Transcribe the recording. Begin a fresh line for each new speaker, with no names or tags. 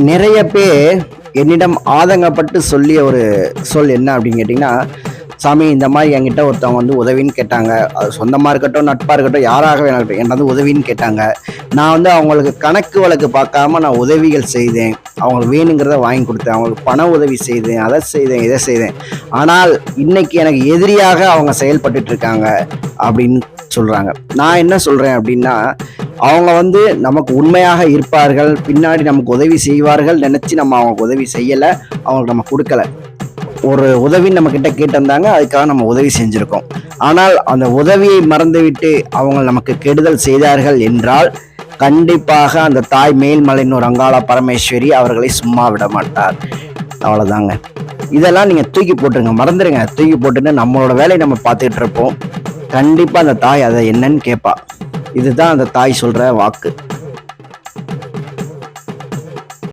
நிறைய பேர் என்னிடம் ஆதங்கப்பட்டு சொல்லிய ஒரு சொல் என்ன அப்படின்னு கேட்டிங்கன்னா, சாமி இந்த மாதிரி என்கிட்ட ஒருத்தவங்க வந்து உதவின்னு கேட்டாங்க. அது சொந்தமாக இருக்கட்டும், நட்பாக இருக்கட்டும், யாராக வேணா இருக்கட்டும், என்கிட்ட வந்து உதவின்னு கேட்டாங்க. நான் வந்து அவங்களுக்கு கணக்கு வழக்கு பார்க்காம நான் உதவிகள் செய்தேன். அவங்களுக்கு வேணுங்கிறத வாங்கி கொடுத்தேன். அவங்களுக்கு பண உதவி செய்தேன், அதை செய்தேன், இதை செய்தேன். ஆனால் இன்னைக்கு எனக்கு எதிரியாக அவங்க செயல்பட்டுட்டு இருக்காங்க அப்படின்னு சொல்கிறாங்க. நான் என்ன சொல்கிறேன் அப்படின்னா, அவங்க வந்து நமக்கு உண்மையாக இருப்பார்கள், பின்னாடி நமக்கு உதவி செய்வார்கள் நினச்சி நம்ம அவங்களுக்கு உதவி செய்யலை, அவங்களுக்கு நம்ம கொடுக்கல. ஒரு உதவி நம்ம கிட்ட கேட்டிருந்தாங்க, அதுக்காக நம்ம உதவி செஞ்சுருக்கோம். ஆனால் அந்த உதவியை மறந்துவிட்டு அவங்க நமக்கு கெடுதல் செய்தார்கள் என்றால் கண்டிப்பாக அந்த தாய் மேல்மலையனூர் அங்காள பரமேஸ்வரி அவர்களை சும்மா விட மாட்டார். அவ்வளோதாங்க. இதெல்லாம் நீங்கள் தூக்கி போட்டுருங்க, மறந்துடுங்க. தூக்கி போட்டுட்டு நம்மளோட வேலையை நம்ம பார்த்துக்கிட்டு இருப்போம். கண்டிப்பாக அந்த தாய் அதை என்னன்னு கேட்பா. இதுதான் அந்த தாய் சொல்கிற வாக்கு.